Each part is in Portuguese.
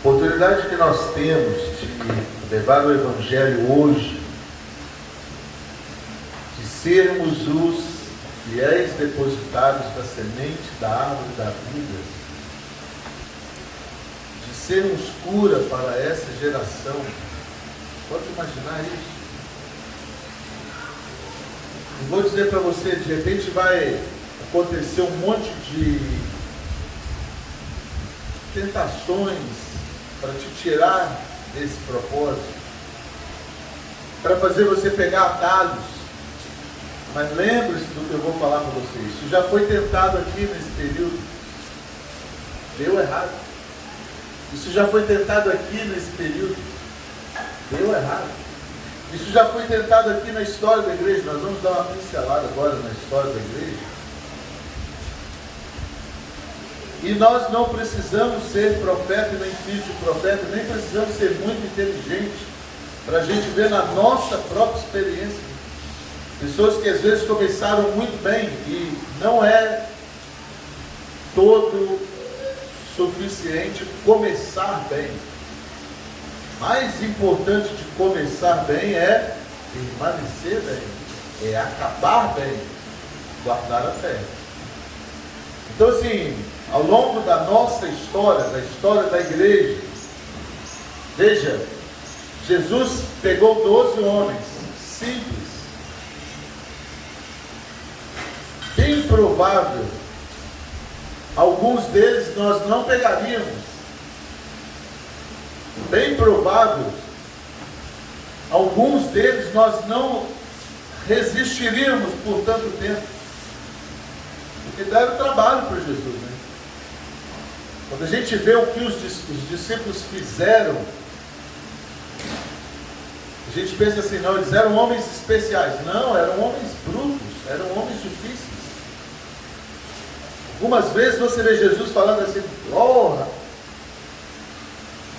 oportunidade que nós temos de levar o Evangelho hoje, de sermos os fiéis depositários da semente da árvore da vida, de sermos cura para essa geração. Pode imaginar isso? Eu vou dizer para você, de repente vai acontecer um monte de tentações para te tirar desse propósito, para fazer você pegar atalhos. Mas lembre-se do que eu vou falar para vocês. Isso já foi tentado aqui nesse período. Deu errado. Isso já foi tentado aqui nesse período. Deu errado. Isso já foi tentado aqui na história da igreja. Nós vamos dar uma pincelada agora na história da igreja. E nós não precisamos ser profeta e nem filho de profeta, nem precisamos ser muito inteligentes para a gente ver na nossa própria experiência. Pessoas que às vezes começaram muito bem e não é todo suficiente começar bem. Mais importante de começar bem é permanecer bem, é acabar bem, guardar a fé. Então assim, ao longo da nossa história, da história da igreja, veja, Jesus pegou 12 homens, simples, bem provável, alguns deles nós não pegaríamos, bem provável, alguns deles nós não resistiríamos por tanto tempo, porque deram trabalho para Jesus, né? Quando a gente vê o que os discípulos fizeram, a gente pensa assim, não, eles eram homens especiais. Não, eram homens brutos, eram homens difíceis. Algumas vezes você vê Jesus falando assim, oh,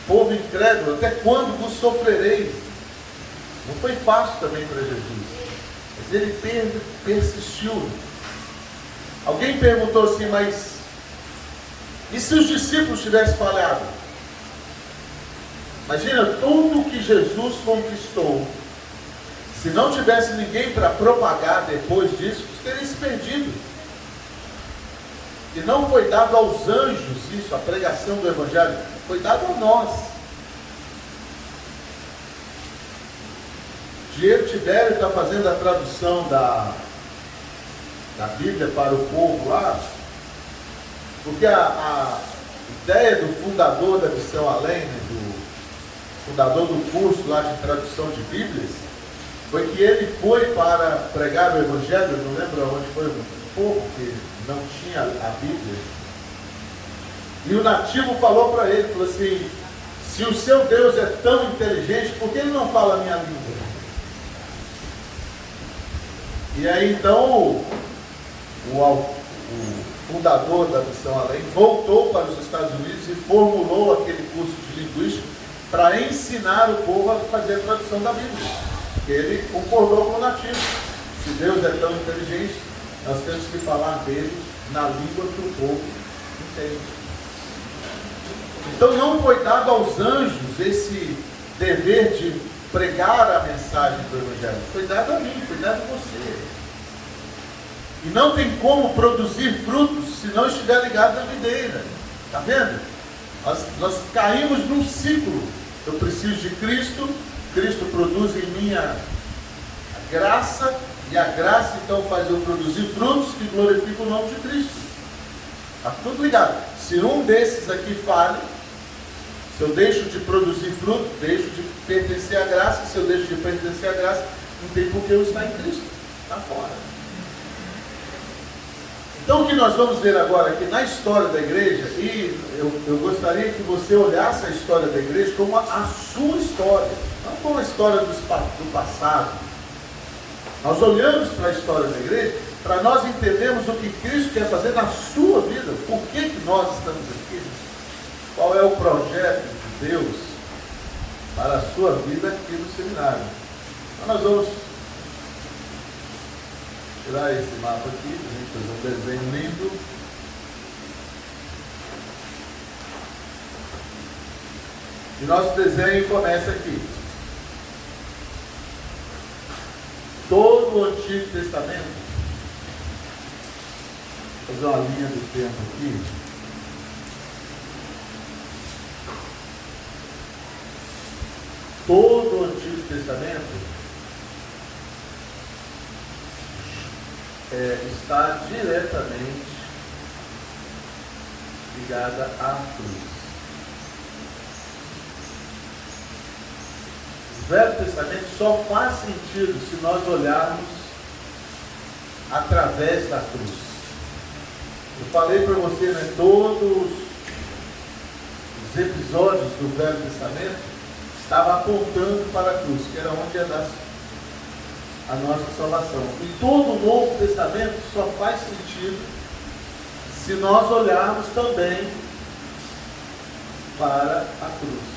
povo incrédulo, até quando vos sofrereis? Não foi fácil também para Jesus, mas ele persistiu. Alguém perguntou assim, mas e se os discípulos tivessem falhado? Imagina tudo que Jesus conquistou. Se não tivesse ninguém para propagar depois disso, teria se perdido. E não foi dado aos anjos isso, a pregação do Evangelho, foi dado a nós. Diego Tibério está fazendo a tradução da Bíblia para o povo lá, porque a ideia do fundador da Missão Além, né, do fundador do curso lá de tradução de Bíblias, foi que ele foi para pregar o Evangelho, não lembro onde foi, um povo que não tinha a Bíblia, e o nativo falou para ele, falou assim, se o seu Deus é tão inteligente, por que ele não fala a minha língua? E aí então o fundador da Missão Além voltou para os Estados Unidos e formulou aquele curso de linguística para ensinar o povo a fazer a tradução da Bíblia. Ele concordou com o nativo. Se Deus é tão inteligente, nós temos que falar dele na língua que o povo entende. Então não foi dado aos anjos esse dever de pregar a mensagem do Evangelho. Foi dado a mim, foi dado a você. E não tem como produzir frutos se não estiver ligado na videira. Está vendo? Nós caímos num ciclo. Eu preciso de Cristo, Cristo produz em mim a graça, e a graça então faz eu produzir frutos que glorificam o nome de Cristo. Está tudo ligado. Se um desses aqui falha, se eu deixo de produzir fruto, deixo de pertencer à graça. Se eu deixo de pertencer à graça, não tem por que eu estar em Cristo. Está fora. Então o que nós vamos ver agora aqui na história da igreja, e eu gostaria que você olhasse a história da igreja como a sua história, não como a história do passado. Nós olhamos para a história da igreja para nós entendermos o que Cristo quer fazer na sua vida. Por que nós estamos aqui? Qual é o projeto de Deus para a sua vida aqui no seminário? Então nós vamos tirar esse mapa aqui, a gente fazer um desenho lindo. E nosso desenho começa aqui. Todo o Antigo Testamento, vou fazer uma linha do tempo aqui. Todo o Antigo Testamento está diretamente ligada à cruz. O Velho Testamento só faz sentido se nós olharmos através da cruz. Eu falei para você, né, todos os episódios do Velho Testamento estavam apontando para a cruz, que era onde ia dar a nossa salvação. E todo o Novo Testamento só faz sentido se nós olharmos também para a cruz.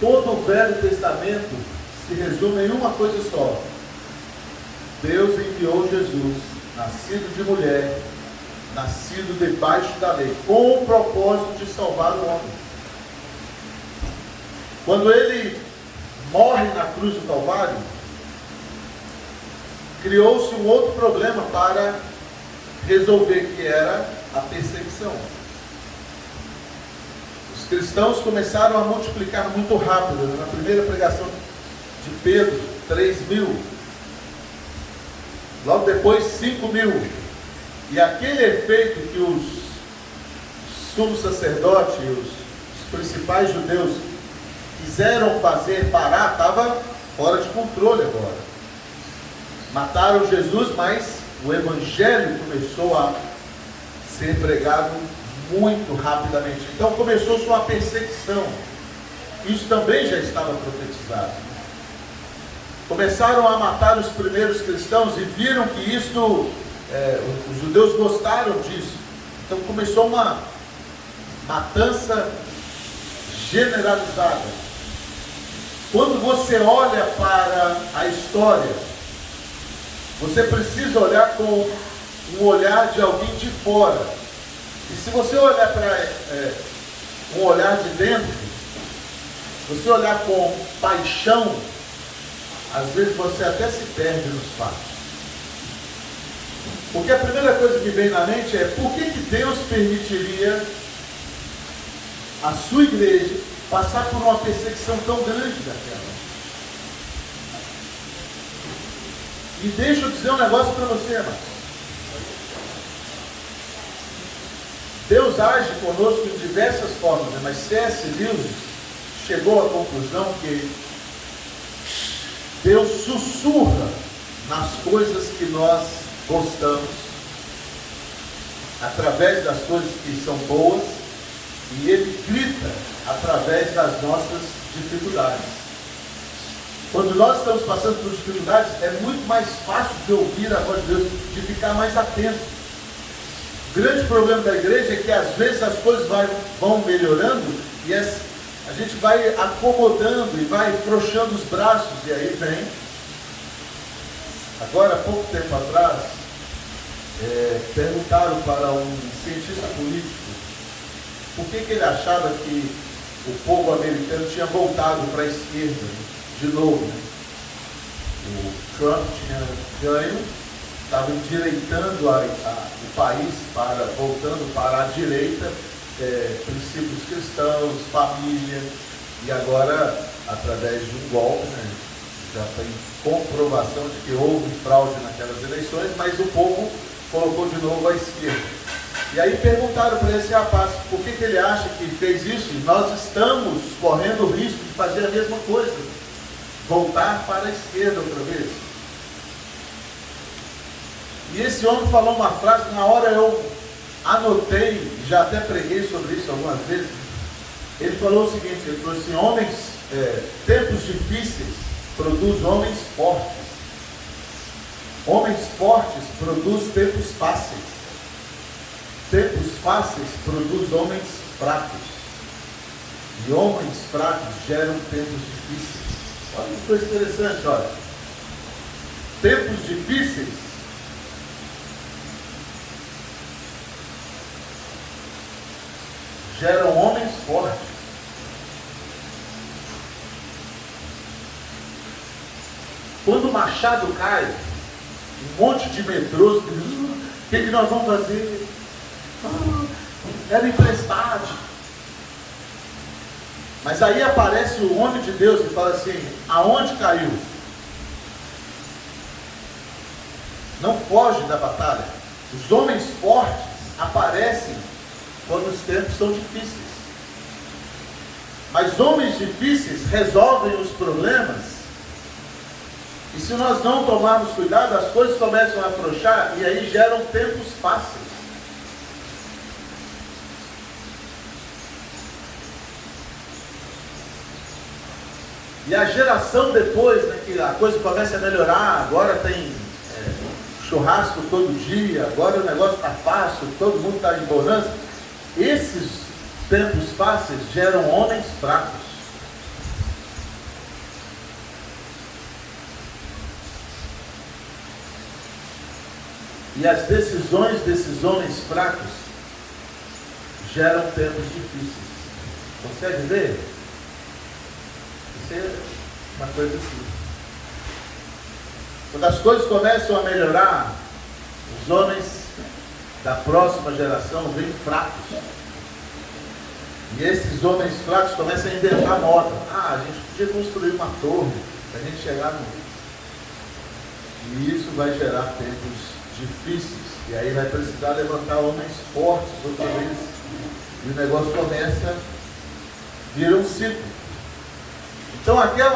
Todo o Velho Testamento se resume em uma coisa só. Deus enviou Jesus, nascido de mulher, nascido debaixo da lei, com o propósito de salvar o homem. Quando ele morre na cruz do Calvário, criou-se um outro problema para resolver, que era a perseguição. Os cristãos começaram a multiplicar muito rápido. Na primeira pregação de Pedro, 3.000. Logo depois, 5.000. E aquele efeito que os sumos sacerdotes, os principais judeus, quiseram fazer parar, estava fora de controle agora. Mataram Jesus, mas o Evangelho começou a ser pregado muito rapidamente. Então começou-se uma perseguição. Isso também já estava profetizado. Começaram a matar os primeiros cristãos e viram que isso, os judeus gostaram disso. Então começou uma matança generalizada. Quando você olha para a história, você precisa olhar com um olhar de alguém de fora. E se você olhar para um olhar de dentro, se você olhar com paixão, às vezes você até se perde nos fatos. Porque a primeira coisa que vem na mente é: por que Deus permitiria a sua igreja passar por uma perseguição tão grande daquela? E deixa eu dizer um negócio para você, irmão. Deus age conosco de diversas formas, né? Mas C.S. Lewis chegou à conclusão que Deus sussurra nas coisas que nós gostamos, através das coisas que são boas, e Ele grita através das nossas dificuldades. Quando nós estamos passando por dificuldades, é muito mais fácil de ouvir a voz de Deus, de ficar mais atento. O grande problema da igreja é que às vezes as coisas vão melhorando e a gente vai acomodando e vai frouxando os braços, e aí vem. Agora, há pouco tempo atrás, perguntaram para um cientista político por que ele achava que o povo americano tinha voltado para a esquerda de novo. O Trump tinha ganho, estava endireitando o país, voltando para a direita, princípios cristãos, família, e agora, através de um golpe, né, já tem comprovação de que houve fraude naquelas eleições, mas o povo colocou de novo a esquerda. E aí perguntaram para esse rapaz por que ele acha que fez isso, e nós estamos correndo o risco de fazer a mesma coisa, voltar para a esquerda outra vez. E esse homem falou uma frase que na hora eu anotei, já até preguei sobre isso algumas vezes. Ele falou o seguinte: ele falou assim, tempos difíceis produzem homens fortes. Homens fortes produzem tempos fáceis. Tempos fáceis produzem homens fracos. E homens fracos geram tempos difíceis. Olha que coisa interessante, olha. Tempos difíceis geram homens fortes. Quando o machado cai, um monte de medrosos dizem: o que nós vamos fazer? Era emprestado. Mas aí aparece o homem de Deus e fala assim: aonde caiu? Não foge da batalha. Os homens fortes aparecem quando os tempos são difíceis. Mas homens difíceis resolvem os problemas. E se nós não tomarmos cuidado, as coisas começam a afrouxar e aí geram tempos fáceis. E a geração depois, né, que a coisa começa a melhorar, agora tem churrasco todo dia, agora o negócio está fácil, todo mundo está em bonança. Esses tempos fáceis geram homens fracos. E as decisões desses homens fracos geram tempos difíceis. Consegue ver? Isso é uma coisa assim. Quando as coisas começam a melhorar, os homens da próxima geração vêm fracos. E esses homens fracos começam a inventar moda. A gente podia construir uma torre para a gente chegar no... E isso vai gerar tempos difíceis. E aí vai precisar levantar homens fortes outra vez. E o negócio começa, vira um ciclo. Então aquele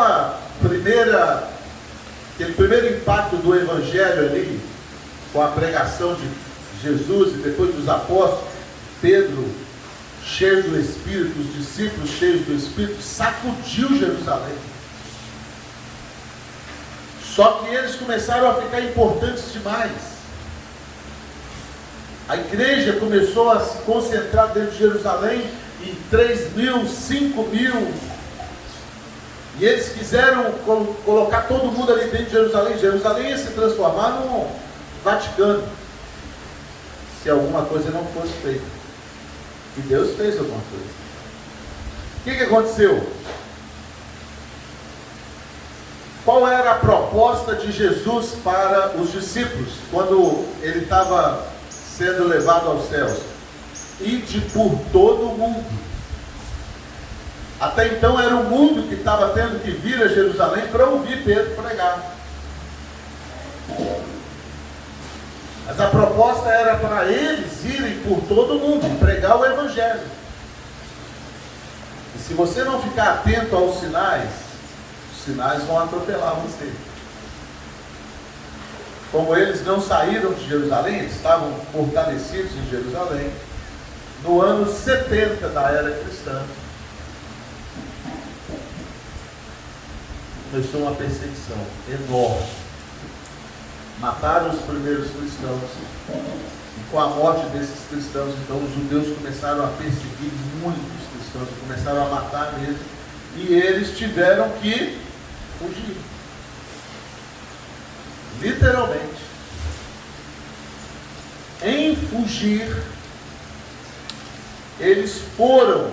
primeiro impacto do Evangelho ali, com a pregação de Jesus e depois dos apóstolos, Pedro cheio do Espírito, os discípulos cheios do Espírito, sacudiu Jerusalém. Só que eles começaram a ficar importantes demais. A igreja começou a se concentrar dentro de Jerusalém em 3.000, 5.000. E eles quiseram colocar todo mundo ali dentro de Jerusalém. Jerusalém ia se transformar no Vaticano, se alguma coisa não fosse feita. E Deus fez alguma coisa. O que aconteceu? Qual era a proposta de Jesus para os discípulos, quando ele estava sendo levado aos céus? Ide por todo o mundo. Até então era o mundo que estava tendo que vir a Jerusalém para ouvir Pedro pregar. Mas a proposta era para eles irem por todo o mundo, pregar o Evangelho. E se você não ficar atento aos sinais, os sinais vão atropelar você. Como eles não saíram de Jerusalém, eles estavam fortalecidos em Jerusalém, no ano 70 da era cristã, começou uma perseguição enorme. Mataram os primeiros cristãos. E com a morte desses cristãos, então os judeus começaram a perseguir muitos cristãos, começaram a matar mesmo. E eles tiveram que fugir. Literalmente. Em fugir, eles foram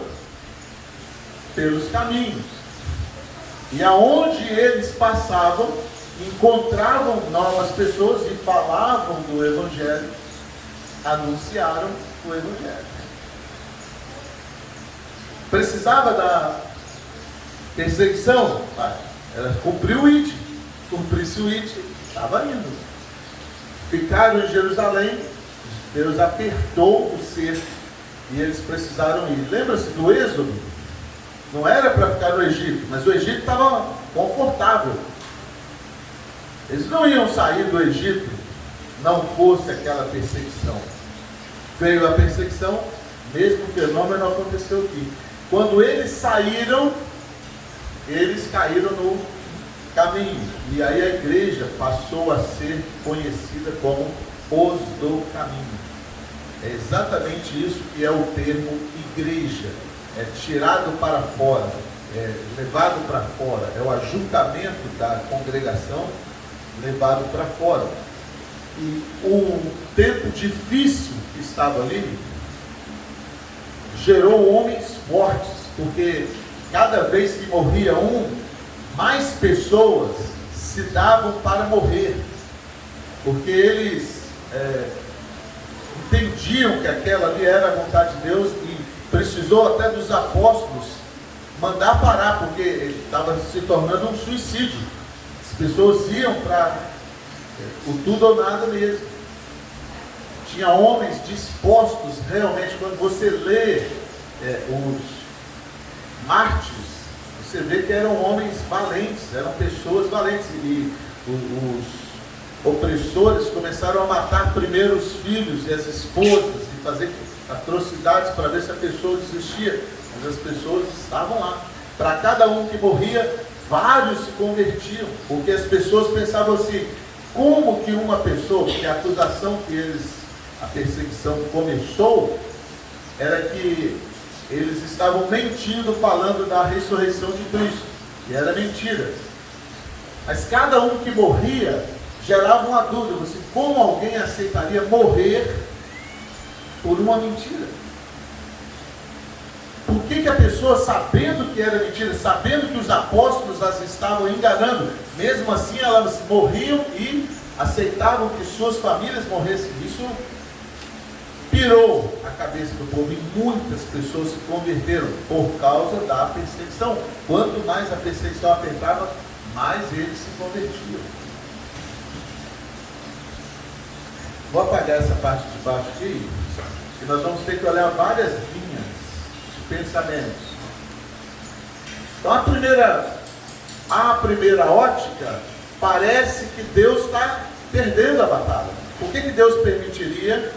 pelos caminhos. E aonde eles passavam, encontravam novas pessoas e falavam do Evangelho, anunciaram o Evangelho. Precisava da perseguição? Ela cumpriu o ID. Cumprisse o ID, estava indo. Ficaram em Jerusalém, Deus apertou o cerco e eles precisaram ir. Lembra-se do Êxodo? Não era para ficar no Egito, mas o Egito estava confortável. Eles não iam sair do Egito, não fosse aquela perseguição. Veio a perseguição, mesmo fenômeno aconteceu aqui. Quando eles saíram, eles caíram no caminho. E aí a igreja passou a ser conhecida como os do caminho. É exatamente isso que é o termo igreja. É tirado para fora, é levado para fora. É o ajuntamento da congregação levado para fora. E um tempo difícil que estava ali gerou homens fortes, porque cada vez que morria um, mais pessoas se davam para morrer, porque eles entendiam que aquela ali era a vontade de Deus, e precisou até dos apóstolos mandar parar, porque estava se tornando um suicídio. As pessoas iam para o tudo ou nada mesmo. Tinha homens dispostos realmente. Quando você lê os mártires, você vê que eram homens valentes, eram pessoas valentes, e os opressores começaram a matar primeiro os filhos e as esposas e fazer atrocidades para ver se a pessoa desistia, mas as pessoas estavam lá. Para cada um que morria, vários se convertiam, porque as pessoas pensavam assim: como que uma pessoa, porque a acusação que a perseguição começou, era que eles estavam mentindo, falando da ressurreição de Cristo, e era mentira. Mas cada um que morria gerava uma dúvida: assim, como alguém aceitaria morrer por uma mentira? Por que a pessoa, sabendo que era mentira, sabendo que os apóstolos as estavam enganando, mesmo assim elas morriam e aceitavam que suas famílias morressem? Isso pirou a cabeça do povo, e muitas pessoas se converteram por causa da perseguição. Quanto mais a perseguição apertava, mais eles se convertiam. Vou apagar essa parte de baixo aqui, e nós vamos ter que olhar várias linhas de pensamentos. Então, a primeira ótica, parece que Deus está perdendo a batalha. Por que Deus permitiria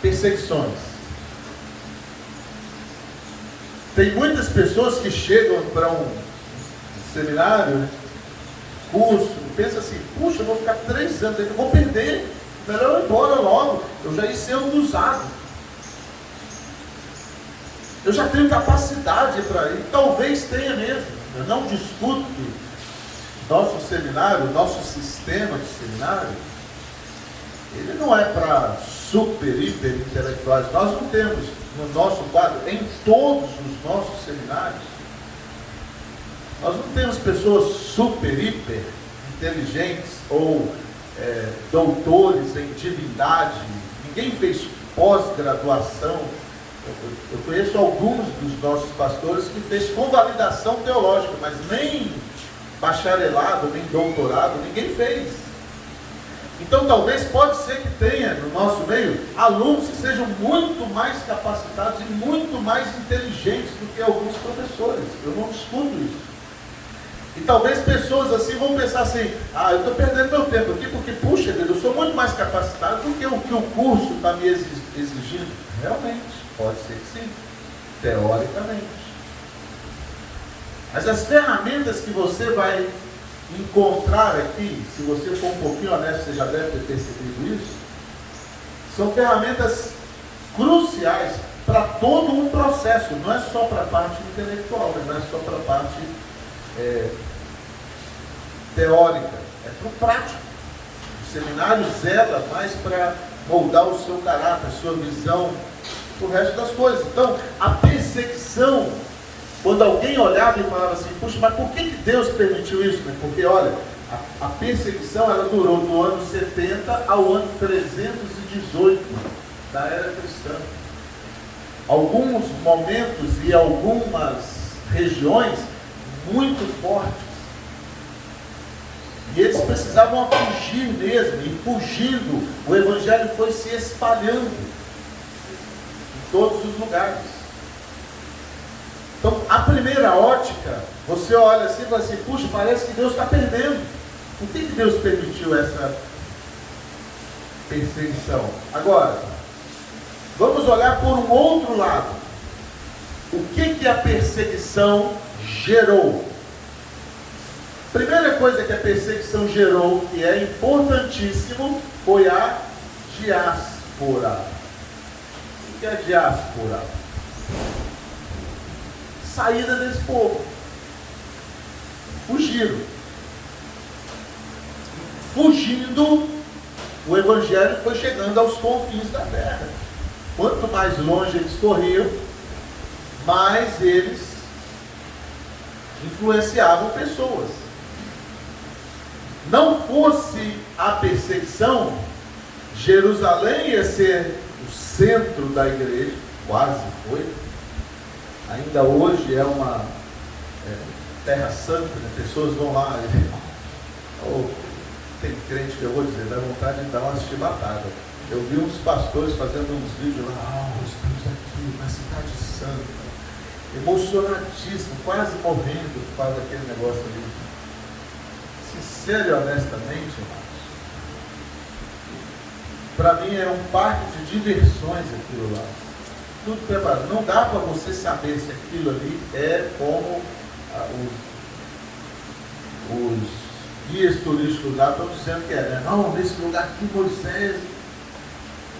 perseguições? Tem muitas pessoas que chegam para um seminário, curso, e pensam assim: puxa, eu vou ficar 3 anos, eu vou perder, melhor eu ir embora logo, eu já ia sendo usado, eu já tenho capacidade para ir. Talvez tenha mesmo, eu não discuto que nosso seminário, nosso sistema de seminário, ele não é para super, hiper intelectuais. Nós não temos no nosso quadro, em todos os nossos seminários, nós não temos pessoas super, hiper inteligentes ou doutores em divindade. Ninguém fez pós-graduação. Eu conheço alguns dos nossos pastores que fez convalidação teológica, mas nem bacharelado, nem doutorado, ninguém fez. Então talvez, pode ser que tenha no nosso meio alunos que sejam muito mais capacitados e muito mais inteligentes do que alguns professores. Eu não discuto isso. E talvez pessoas assim vão pensar assim: eu estou perdendo meu tempo aqui porque, puxa vida, eu sou muito mais capacitado do que o curso está me exigindo. Realmente, pode ser que sim, teoricamente. Mas as ferramentas que você vai encontrar aqui, se você for um pouquinho honesto, você já deve ter percebido isso, são ferramentas cruciais para todo um processo. Não é só para a parte intelectual, não é só para a parte teórica, é para o prático. O seminário zela mais para moldar o seu caráter, a sua visão, o resto das coisas. Então, a perseguição, quando alguém olhava e falava assim: puxa, mas por que Deus permitiu isso? Porque, olha, a perseguição ela durou do ano 70 ao ano 318 da era cristã. Alguns momentos e algumas regiões muito fortes. E eles precisavam fugir mesmo, e fugindo, o Evangelho foi se espalhando em todos os lugares. Então, a primeira ótica, você olha assim e fala assim: puxa, parece que Deus está perdendo. Por que Deus permitiu essa perseguição? Agora, vamos olhar por um outro lado. O que a perseguição gerou? Primeira coisa que a perseguição gerou, que é importantíssimo, foi a diáspora. O que é a diáspora? Saída desse povo. Fugiram. Fugindo, o Evangelho foi chegando aos confins da terra. Quanto mais longe eles corriam, mais eles influenciavam pessoas. Não fosse a perseguição, Jerusalém ia ser o centro da igreja, quase foi. Ainda hoje é uma terra santa, né? Pessoas vão lá, tem crente que eu vou dizer, dá vontade de dar uma chibatada. Eu vi uns pastores fazendo uns vídeos lá, estamos aqui na cidade santa, emocionadíssimo, quase morrendo por causa daquele negócio ali. Sincero e honestamente, irmãos, para mim é um parque de diversões aquilo lá. Tudo preparado. Não dá para você saber se aquilo ali é como os guias turísticos lá estão dizendo que é, né? Não, nesse lugar aqui, Moisés,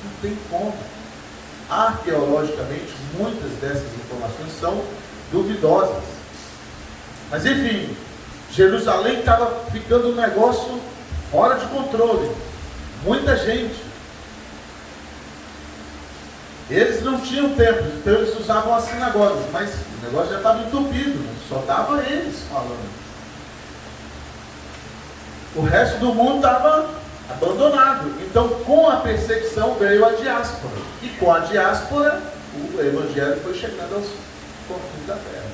não tem como. Arqueologicamente, muitas dessas informações são duvidosas. Mas enfim, Jerusalém estava ficando um negócio fora de controle. Muita gente. Eles não tinham templos, então eles usavam as sinagogas, mas o negócio já estava entupido, só dava eles falando. O resto do mundo estava abandonado. Então, com a perseguição veio a diáspora. E com a diáspora, o evangelho foi chegando aos confins da terra.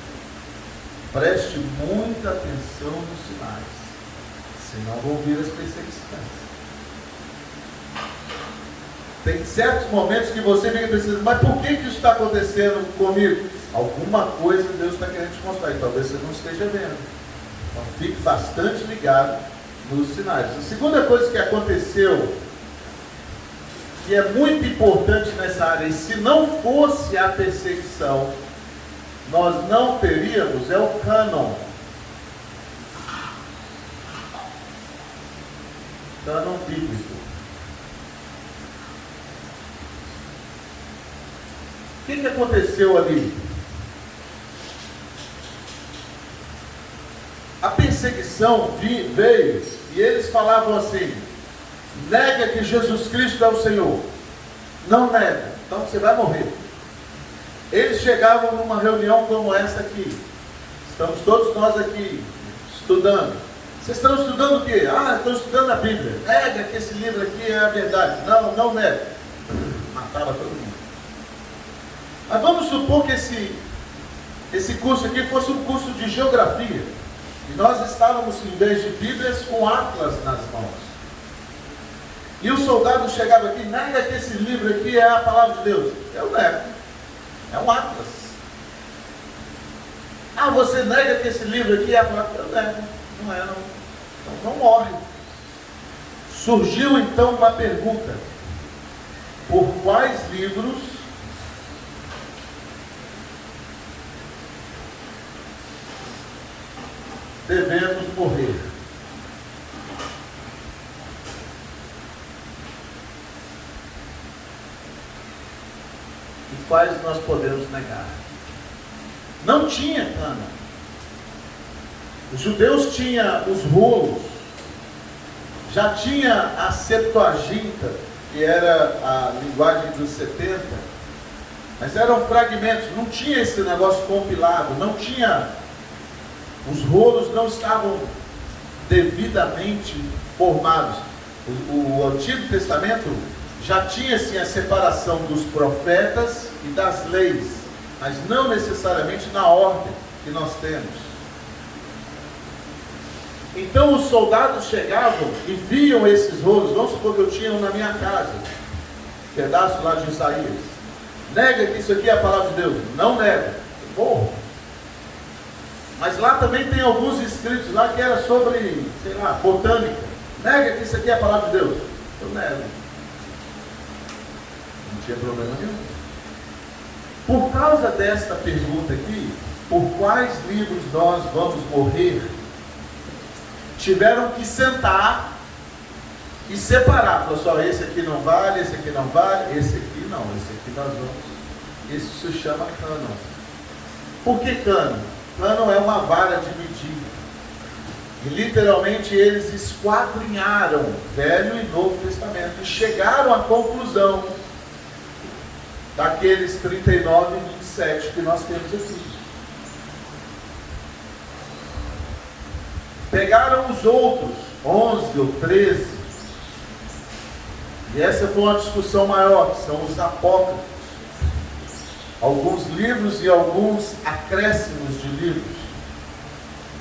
Preste muita atenção nos sinais, senão vão vir as perseguições. Tem certos momentos que você fica pensando, mas por que isso está acontecendo comigo? Alguma coisa Deus está querendo te mostrar, e talvez você não esteja vendo. Então fique bastante ligado nos sinais. A segunda coisa que aconteceu, que é muito importante nessa área, e se não fosse a perseguição, nós não teríamos, é o cânon. Cânon bíblico. O que aconteceu ali? A perseguição veio e eles falavam assim: nega que Jesus Cristo é o Senhor. Não nega, então você vai morrer. Eles chegavam numa reunião como essa aqui. Estamos todos nós aqui estudando. Vocês estão estudando o quê? Ah, estão estudando a Bíblia. Nega que esse livro aqui é a verdade. Não, não nega. Matava todo mundo. Mas vamos supor que esse curso aqui fosse um curso de geografia. E nós estávamos, em vez de Bíblias, com atlas nas mãos. E o soldado chegava aqui, nega que esse livro aqui é a palavra de Deus. Eu nego. É um atlas. Ah, você nega que esse livro aqui é a palavra? Eu nego. Não é, não. Então não morre. Surgiu então uma pergunta: por quais livros devemos morrer? E quais nós podemos negar? Não tinha cânon. Os judeus tinham os rolos, já tinha a Septuaginta, que era a linguagem dos 70, mas eram fragmentos, não tinha esse negócio compilado, não tinha. Os rolos não estavam devidamente formados. O Antigo Testamento já tinha sim a separação dos profetas e das leis, mas não necessariamente na ordem que nós temos. Então os soldados chegavam e viam esses rolos. Vamos supor que eu tinha um na minha casa, pedaço lá de Isaías. Nega que isso aqui é a palavra de Deus. Não nega. Morro. Mas lá também tem alguns escritos lá que era sobre, sei lá, botânica. Nega que isso aqui é a palavra de Deus. Eu nego. Não tinha problema nenhum. Por causa desta pergunta aqui, por quais livros nós vamos morrer, tiveram que sentar e separar. Falou só, esse aqui não vale, esse aqui não vale, esse aqui não, esse aqui nós vamos. Isso se chama cânon. Por que cânon? Cânon é uma vara de medir. E literalmente eles esquadrinharam Velho e Novo Testamento e chegaram à conclusão daqueles 39 e 25. 7 que nós temos aqui. Pegaram os outros, 11 ou 13, e essa foi uma discussão maior, que são os apócrifos. Alguns livros e alguns acréscimos de livros.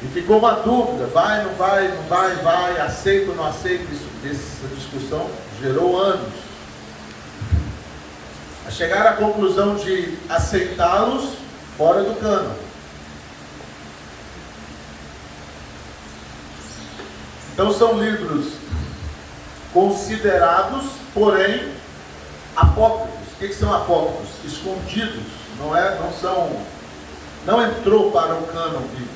E ficou uma dúvida, vai, não vai, não vai, vai, aceita ou não aceita isso? Essa discussão gerou anos. A chegar à conclusão de aceitá-los fora do cânon. Então são livros considerados, porém, apócrifos. O que são apócrifos? Escondidos. Não entrou para o cânon bíblico.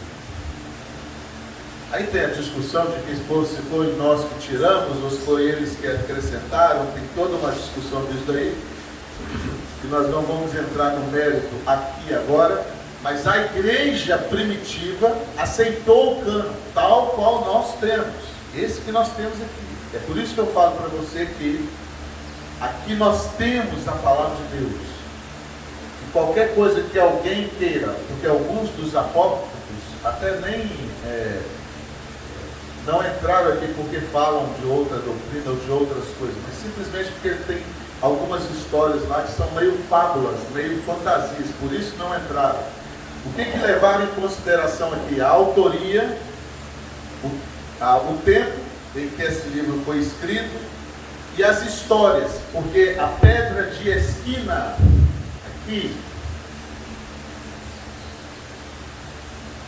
Aí tem a discussão de que se foi nós que tiramos, ou se foi eles que acrescentaram, tem toda uma discussão disso aí, que nós não vamos entrar no mérito aqui agora, mas a igreja primitiva aceitou o cânon, tal qual nós temos, esse que nós temos aqui. É por isso que eu falo para você que aqui nós temos a palavra de Deus. E qualquer coisa que alguém queira, porque alguns dos apócrifos até nem não entraram aqui porque falam de outra doutrina ou de outras coisas, mas simplesmente porque tem algumas histórias lá que são meio fábulas, meio fantasias, por isso não entraram. O que levaram em consideração aqui? A autoria, o tempo em que esse livro foi escrito e as histórias, porque a pedra de esquina aqui,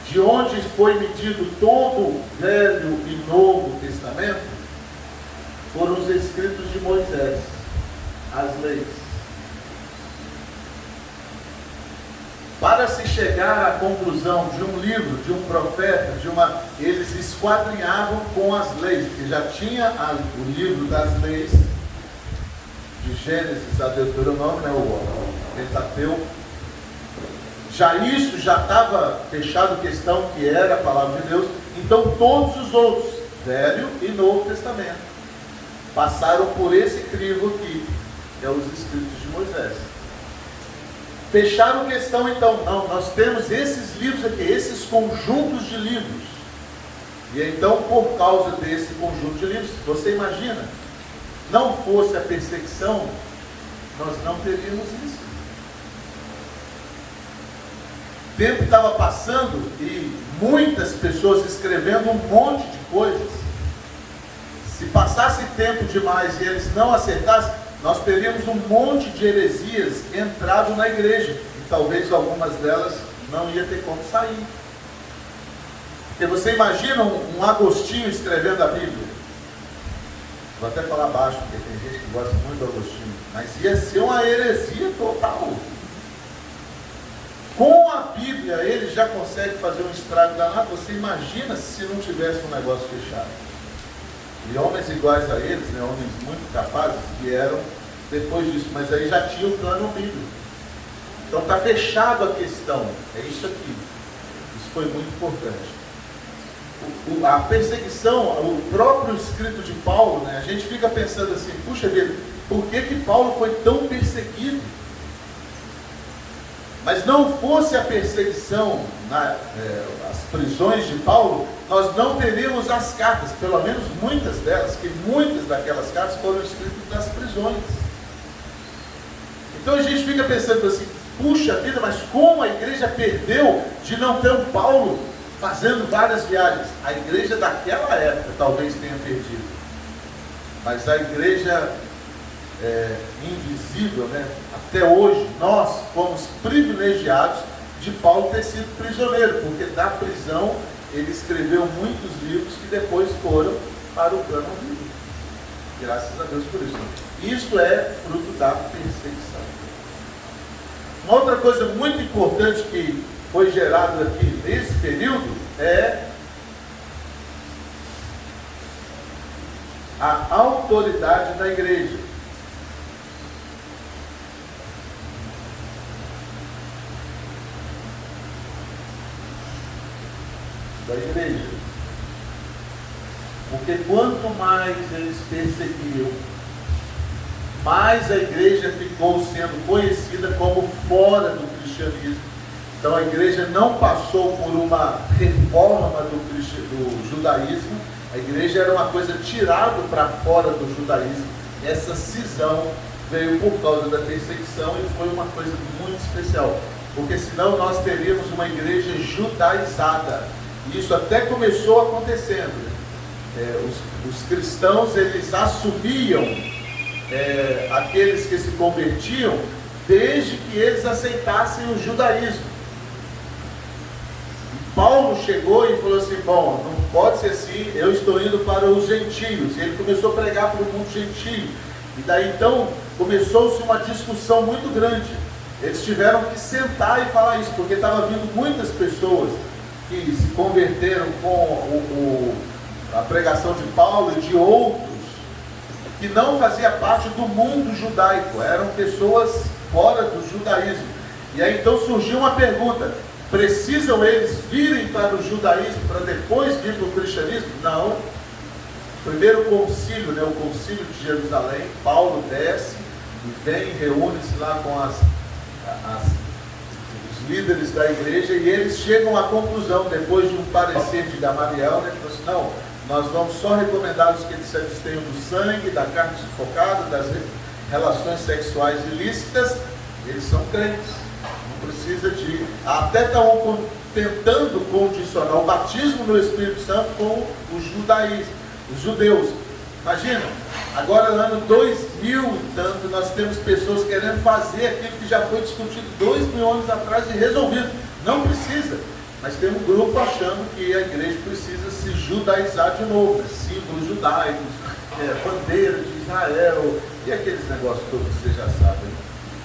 de onde foi medido todo o Velho e Novo Testamento, foram os escritos de Moisés, as leis. Para se chegar à conclusão de um livro, de um profeta, eles esquadrinhavam com as leis, que já tinha o livro das leis, de Gênesis a Deuteronômio, o Pentateuco. Isso já estava fechado, questão que era a palavra de Deus. Então todos os outros, Velho e Novo Testamento, passaram por esse crivo aqui, que é os escritos de Moisés. Fecharam questão então, não, nós temos esses livros aqui, esses conjuntos de livros. E então, por causa desse conjunto de livros, você imagina, não fosse a perseguição, nós não teríamos isso. O tempo estava passando e muitas pessoas escrevendo um monte de coisas. Se passasse tempo demais e eles não acertassem, nós teríamos um monte de heresias entrado na igreja. E talvez algumas delas não ia ter como sair. Porque você imagina um Agostinho escrevendo a Bíblia. Vou até falar baixo, porque tem gente que gosta muito do Agostinho. Mas ia ser uma heresia total. Com a Bíblia, ele já consegue fazer um estrago danado. Você imagina se não tivesse um negócio fechado. E homens iguais a eles, homens muito capazes, vieram depois disso. Mas aí já tinha o cânon bíblico. Então está fechado a questão. É isso aqui. Isso foi muito importante. A perseguição, o próprio escrito de Paulo, a gente fica pensando assim, puxa vida, por que Paulo foi tão perseguido? Mas não fosse a perseguição, as prisões de Paulo, nós não teríamos as cartas, pelo menos muitas delas, que muitas daquelas cartas foram escritas das prisões. Então a gente fica pensando assim, puxa vida, mas como a igreja perdeu de não ter um Paulo fazendo várias viagens? A igreja daquela época talvez tenha perdido, mas a igreja invisível, até hoje, nós fomos privilegiados de Paulo ter sido prisioneiro, porque da prisão ele escreveu muitos livros que depois foram para o cânon bíblico. Graças a Deus por isso. Isso é fruto da perseguição. Uma outra coisa muito importante que foi gerada aqui nesse período é a autoridade da igreja. Da igreja. Porque quanto mais eles perseguiam, mais a igreja ficou sendo conhecida como fora do cristianismo. Então a igreja não passou por uma reforma do judaísmo, a igreja era uma coisa tirada para fora do judaísmo. Essa cisão veio por causa da perseguição e foi uma coisa muito especial, porque senão nós teríamos uma igreja judaizada. E isso até começou acontecendo. Os cristãos, eles assumiam aqueles que se convertiam desde que eles aceitassem o judaísmo. E Paulo chegou e falou assim: bom, não pode ser assim, eu estou indo para os gentios. E ele começou a pregar para o mundo gentio. E daí então começou-se uma discussão muito grande. Eles tiveram que sentar e falar isso, porque estava vindo muitas pessoas que se converteram com a pregação de Paulo e de outros que não fazia parte do mundo judaico, eram pessoas fora do judaísmo. E aí então surgiu uma pergunta: precisam eles virem para o judaísmo para depois vir para o cristianismo? Não. Primeiro concílio, o concílio de Jerusalém, Paulo desce e vem, reúne-se lá com os líderes da igreja, e eles chegam à conclusão, depois de um parecer de Gamaliel, ele falou assim: não, nós vamos só recomendar os que eles se abstenham do sangue, da carne sufocada, das relações sexuais ilícitas. Eles são crentes, não precisa de... Até estavam tentando condicionar o batismo no Espírito Santo com os judeus. Imagina, agora no ano 2000 e tanto, nós temos pessoas querendo fazer aquilo que já foi discutido 2000 anos atrás e resolvido. Não precisa. Mas tem um grupo achando que a igreja precisa se judaizar de novo, símbolos judaicos, bandeira de Israel, e aqueles negócios todos que vocês já sabem.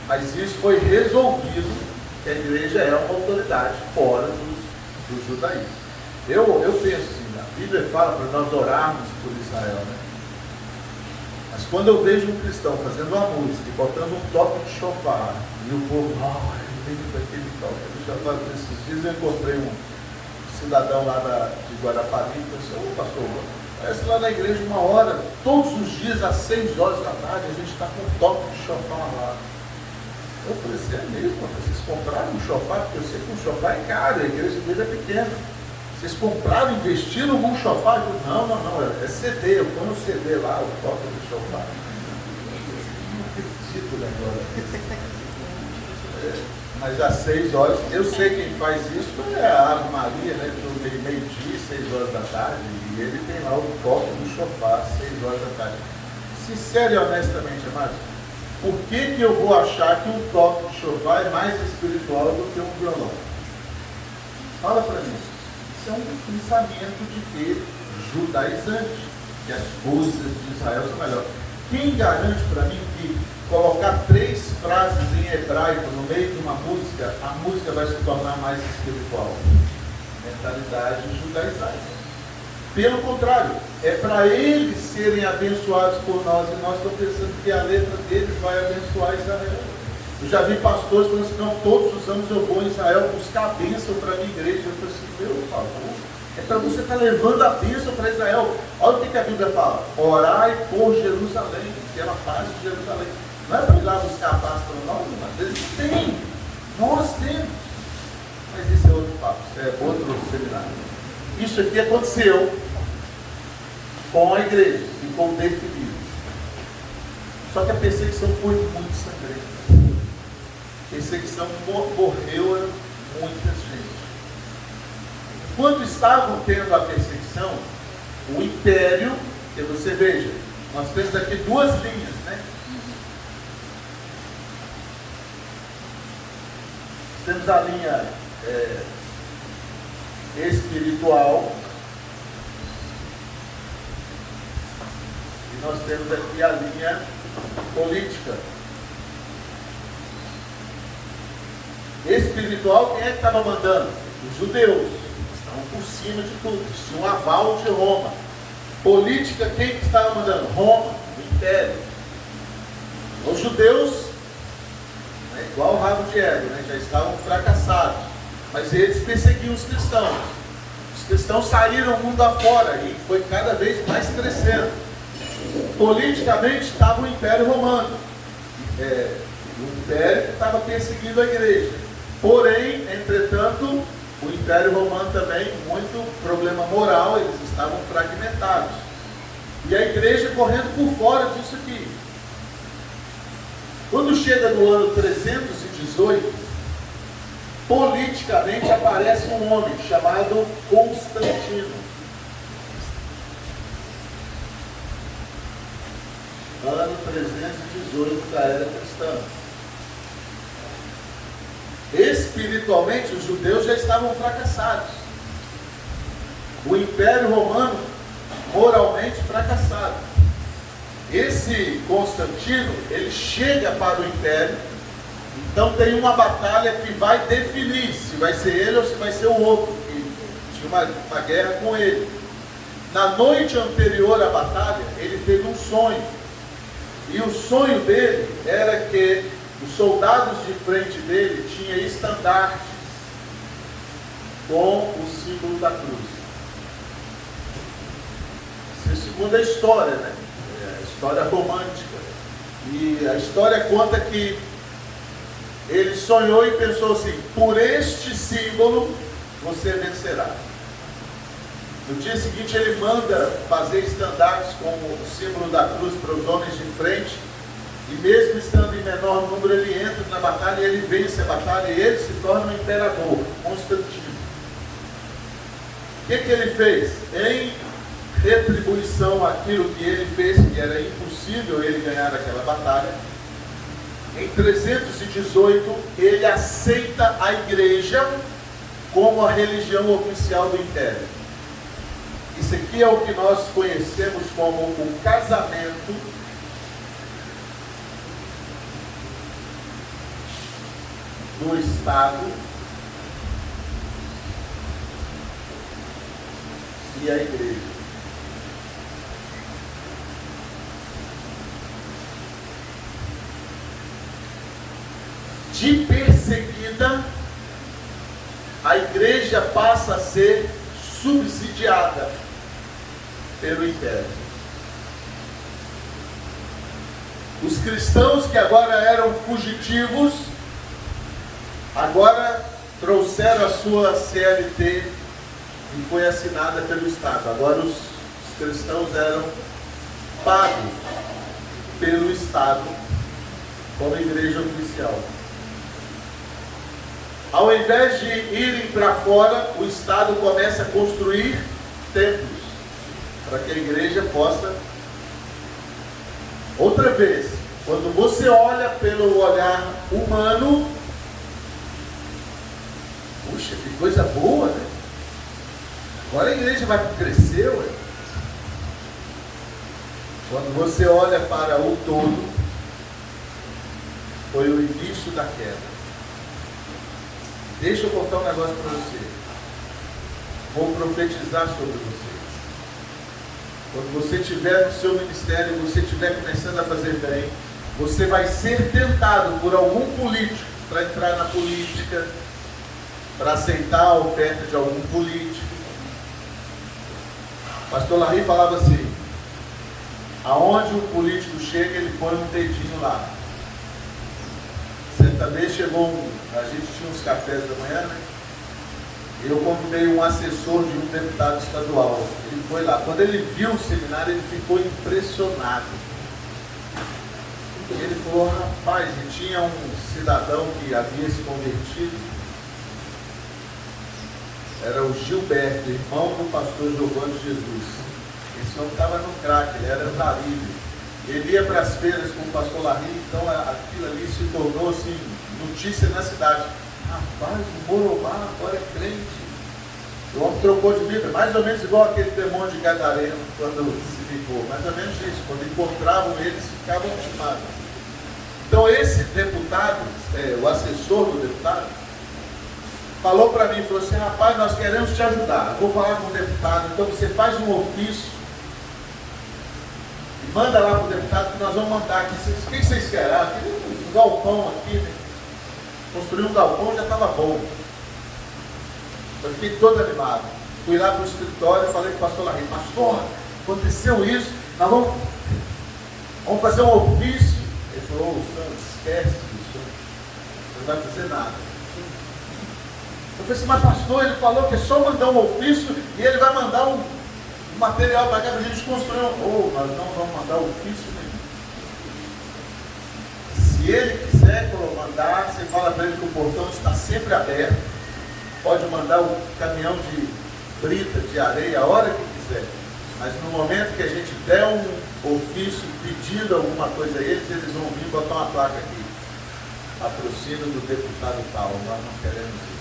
Mas isso foi resolvido, que a igreja é uma autoridade fora do judaísmo. Eu penso assim, a Bíblia fala para nós orarmos por Israel, né? Mas quando eu vejo um cristão fazendo uma música e botando um toque de chofar, e o povo, daquele toque de chofar, esses dias eu encontrei um cidadão lá de Guarapari, e falou assim: ô pastor, parece lá na igreja 1 hora, todos os dias às 6 horas da tarde, a gente está com um toque de chofar lá. Eu falei assim: é mesmo? Vocês compraram um chofar? Porque eu sei que um chofar é caro, a igreja dele é pequena. Vocês compraram, investiram num chofar? Eu falei: não, é CD, eu ponho o CD lá, o toque do chofar. Não acredito, né, agora. Mas às 6 horas, eu sei quem faz isso é a Ave Maria, né? Do meio-dia, 6 horas da tarde, e ele tem lá o toque do chofar, 6 horas da tarde. Sincero e honestamente, amados, por que eu vou achar que um toque de chofar é mais espiritual do que um violão? Fala para mim. Isso é um pensamento de que judaizante, que as coisas de Israel são melhores. Quem garante para mim que colocar 3 frases em hebraico no meio de uma música, a música vai se tornar mais espiritual? Mentalidade judaizante. Pelo contrário, é para eles serem abençoados por nós, e nós estamos pensando que a letra deles vai abençoar Israel. Eu já vi pastores falando assim: não, todos os anos eu vou em Israel buscar a bênção para a minha igreja. Eu falei assim: meu favor, é para você estar levando a bênção para Israel. Olha o que a Bíblia fala: orai por Jerusalém, pela paz de Jerusalém. Não é para ir lá buscar a paz para nós, mas eles têm, nós temos. Mas isso é outro papo, isso é outro seminário. Isso aqui aconteceu com a igreja, ficou definido. Só que a perseguição foi muito sangrenta. A perseguição morreu muita gente. Enquanto estavam tendo a perseguição, o império, que você veja, nós temos aqui 2 linhas, né? Temos a linha espiritual, e nós temos aqui a linha política. Espiritual, quem é que estava mandando? Os judeus. Estavam por cima de tudo, tinha um aval de Roma. Política, quem que estava mandando? Roma, o império. Os judeus, igual o rabo de égua, já estavam fracassados, mas eles perseguiam os cristãos. Os cristãos saíram mundo afora e foi cada vez mais crescendo. Politicamente estava o Império Romano, o Império estava perseguindo a igreja. Porém, entretanto, o Império Romano também, muito problema moral, eles estavam fragmentados. E a igreja correndo por fora disso aqui. Quando chega no ano 318, politicamente aparece um homem chamado Constantino. Ano 318 da era cristã. Espiritualmente, os judeus já estavam fracassados. O Império Romano, moralmente fracassado. Esse Constantino, ele chega para o Império, então tem uma batalha que vai definir se vai ser ele ou se vai ser o outro, que tinha uma guerra com ele. Na noite anterior à batalha, ele teve um sonho, e o sonho dele era que os soldados de frente dele tinham estandartes com o símbolo da cruz. Isso é segundo a história, né? É a história romântica. E a história conta que ele sonhou e pensou assim: por este símbolo você vencerá. No dia seguinte ele manda fazer estandartes com o símbolo da cruz para os homens de frente. E mesmo estando em menor número, ele entra na batalha e ele vence a batalha e ele se torna o imperador, Constantino. O que ele fez? Em retribuição àquilo que ele fez, que era impossível ele ganhar aquela batalha, em 318 ele aceita a igreja como a religião oficial do império. Isso aqui é o que nós conhecemos como o casamento do Estado e a igreja. De perseguida, a igreja passa a ser subsidiada pelo império. Os cristãos que agora eram fugitivos, agora trouxeram a sua CLT e foi assinada pelo Estado. Agora os cristãos eram pagos pelo Estado como igreja oficial. Ao invés de irem para fora, o Estado começa a construir templos para que a igreja possa. Outra vez, quando você olha pelo olhar humano, puxa, que coisa boa, né? Agora a igreja vai crescer, ué. Quando você olha para o todo, foi o início da queda. Deixa eu contar um negócio para você. Vou profetizar sobre vocês. Quando você estiver no seu ministério, você estiver começando a fazer bem, você vai ser tentado por algum político para entrar na política, para aceitar a oferta de algum político. O pastor Larry falava assim: aonde um político chega, ele põe um dedinho lá. Certa vez chegou a gente tinha uns cafés da manhã, né? E eu convidei um assessor de um deputado estadual. Ele foi lá. Quando ele viu o seminário, ele ficou impressionado. Ele falou: rapaz, e tinha um cidadão que havia se convertido. Era o Gilberto, irmão do pastor Giovanni Jesus. Esse homem estava no crack, ele era da Líbia. Ele ia para as feiras com o pastor Larry, então aquilo ali se tornou assim, notícia na cidade. Rapaz, o Morobá agora é crente. O homem trocou de vida, mais ou menos igual aquele demônio de Gadareno, quando se ligou. Mais ou menos isso, quando encontravam eles, ficavam animados. Então esse deputado, o assessor do deputado, falou para mim, falou assim: rapaz, nós queremos te ajudar. Eu vou falar com o deputado, então você faz um ofício e manda lá para o deputado que nós vamos mandar aqui. O que vocês querem? Um galpão aqui, né? Construir um galpão já estava bom. Eu fiquei todo animado. Fui lá para o escritório e falei com o pastor Larry: pastor, aconteceu isso, nós vamos fazer um ofício. Ele falou: Santos, esquece isso, você não vai fazer nada. falei assim, mas pastor, ele falou que é só mandar um ofício e ele vai mandar um material para cá para a gente construir nós não vamos mandar ofício nenhum. Se ele quiser mandar, você fala para ele que o portão está sempre aberto. Pode mandar o caminhão de brita, de areia, a hora que quiser. Mas no momento que a gente der um ofício pedindo alguma coisa a eles vão vir botar uma placa aqui. Patrocínio do deputado tal, nós não queremos isso.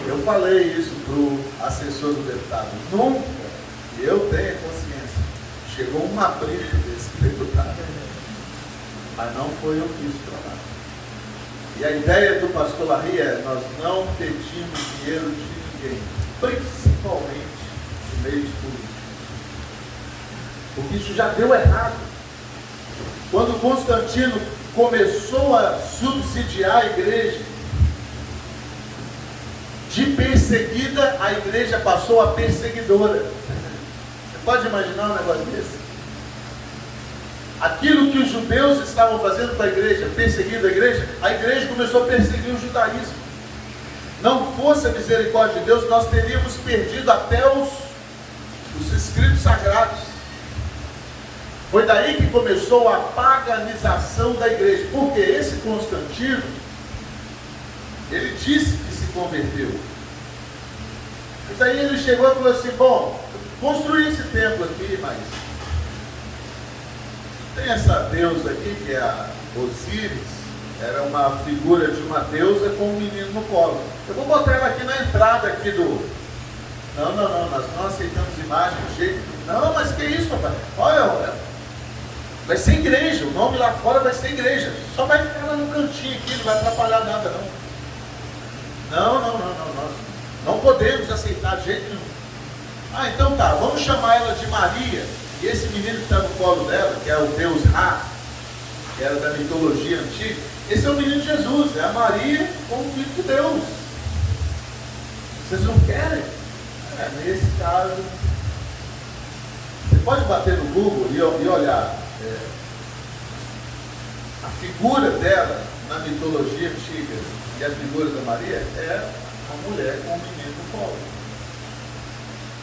Eu falei isso para o assessor do deputado. Nunca, eu tenho consciência, chegou uma briga desse deputado, mas não foi ofício para lá. E a ideia do pastor Larry é: nós não pedimos dinheiro de ninguém, principalmente no meio de política. Porque isso já deu errado. Quando Constantino começou a subsidiar a igreja, de perseguida, a igreja passou a perseguidora. Você pode imaginar um negócio desse? Aquilo que os judeus estavam fazendo para a igreja, perseguindo a igreja começou a perseguir o judaísmo. Não fosse a misericórdia de Deus, nós teríamos perdido até os escritos sagrados. Foi daí que começou a paganização da igreja. Porque esse Constantino, ele disse que se converteu. Mas aí ele chegou e falou assim: bom, construí esse templo aqui, mas tem essa deusa aqui, que é a Osíris, era uma figura de uma deusa com um menino no colo. Eu vou botar ela aqui na entrada aqui do... Não, nós não aceitamos imagem de jeito. Não, mas que isso, rapaz? Olha, vai ser igreja, o nome lá fora vai ser igreja. Só vai ficar lá no cantinho aqui, não vai atrapalhar nada, não. Nós não podemos aceitar de jeito nenhum. Então tá, vamos chamar ela de Maria. E esse menino que está no colo dela, que é o deus Ra, que era da mitologia antiga, esse é o menino Jesus, é a Maria com o Filho de Deus. Vocês não querem? Nesse caso, você pode bater no Google e olhar a figura dela na mitologia antiga e a figura da Maria é uma mulher com um menino no colo.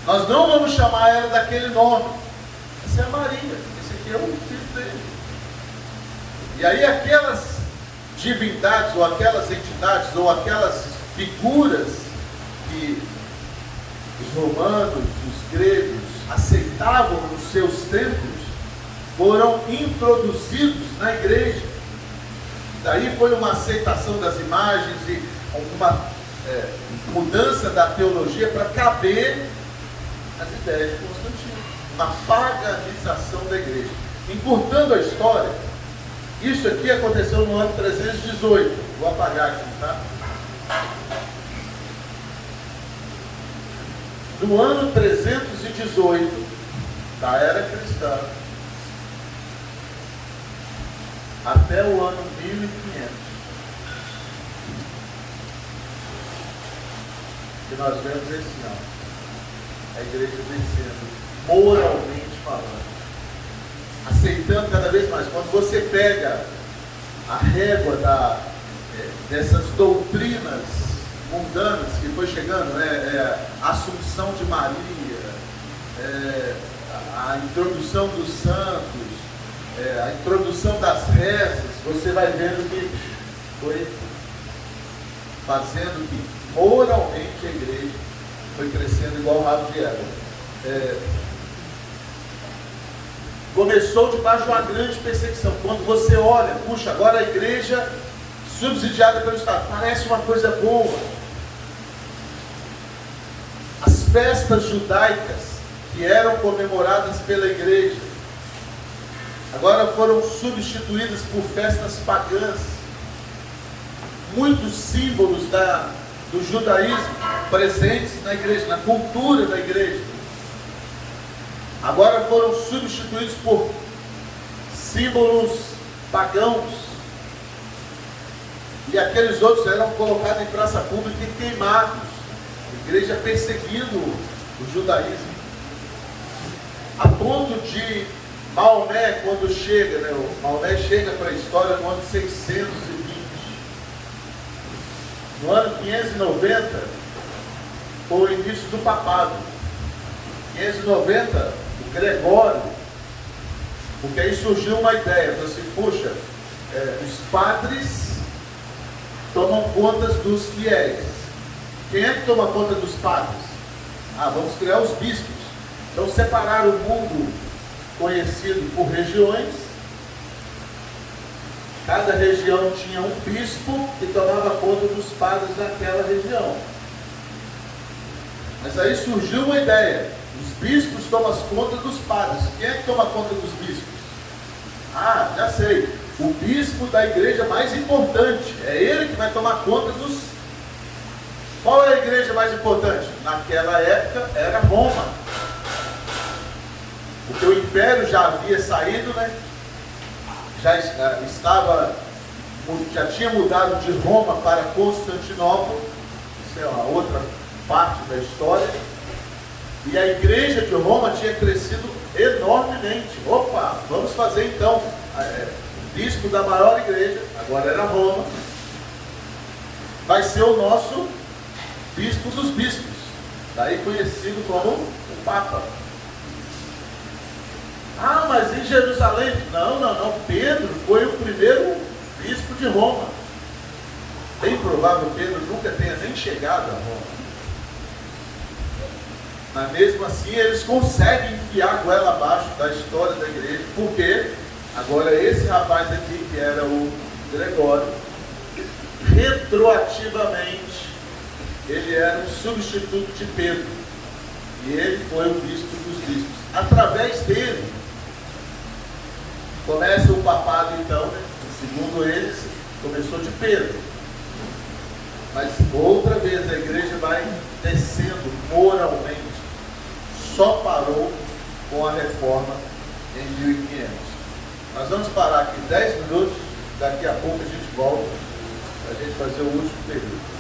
Nós não vamos chamar ela daquele nome. Essa é a Maria, esse aqui é o filho dele. E aí aquelas divindades, ou aquelas entidades, ou aquelas figuras que os romanos, os gregos aceitavam nos seus templos, foram introduzidos na igreja. Daí foi uma aceitação das imagens e uma mudança da teologia para caber as ideias de Constantino. Uma paganização da igreja. Encurtando a história, isso aqui aconteceu no ano 318. Vou apagar aqui, tá? Do ano 318 da era cristã até o ano 1500, que nós vemos esse ano, a igreja vencendo, moralmente falando, aceitando cada vez mais. Quando você pega a régua dessas doutrinas mundanas que foi chegando, a Assunção de Maria, a introdução dos santos, a introdução das rezas, você vai vendo que foi fazendo que moralmente a igreja foi crescendo igual o rabo de égua. Começou debaixo de uma grande perseguição. Quando você olha, puxa, agora a igreja subsidiada pelo Estado, parece uma coisa boa. As festas judaicas que eram comemoradas pela igreja agora foram substituídas por festas pagãs. Muitos símbolos do judaísmo presentes na igreja, na cultura da igreja, agora foram substituídos por símbolos pagãos. E aqueles outros eram colocados em praça pública e queimados. A igreja perseguindo o judaísmo, a ponto de Maomé, quando chega, né, o Maomé chega para a história no ano 620. No ano 590, foi o início do papado. 590, o Gregório, porque aí surgiu uma ideia, falou assim, puxa, os padres tomam conta dos fiéis. Quem é que toma conta dos padres? Vamos criar os bispos. Então separaram o mundo conhecido por regiões. Cada região tinha um bispo que tomava conta dos padres daquela região. Mas aí surgiu uma ideia. Os bispos tomam conta dos padres. Quem é que toma conta dos bispos? Já sei. O bispo da igreja mais importante. É ele que vai tomar conta dos... Qual é a igreja mais importante? Naquela época era Roma. Porque o império já havia saído, né? Já tinha mudado de Roma para Constantinopla. Isso é uma outra parte da história. E a igreja de Roma tinha crescido enormemente. Opa, vamos fazer então o bispo da maior igreja, agora era Roma, vai ser o nosso bispo dos bispos, daí conhecido como o Papa. Mas em Jerusalém? Não, Pedro foi o primeiro bispo de Roma. Bem provável Pedro nunca tenha nem chegado a Roma. Mas mesmo assim eles conseguem enfiar a goela abaixo da história da igreja, porque agora esse rapaz aqui, que era o Gregório, retroativamente ele era um substituto de Pedro, e ele foi o bispo dos bispos. Através dele começa o papado, então, né? Segundo eles, começou de Pedro, mas outra vez a igreja vai descendo moralmente. Só parou com a reforma em 1500. Nós vamos parar aqui 10 minutos, daqui a pouco a gente volta para a gente fazer o último período.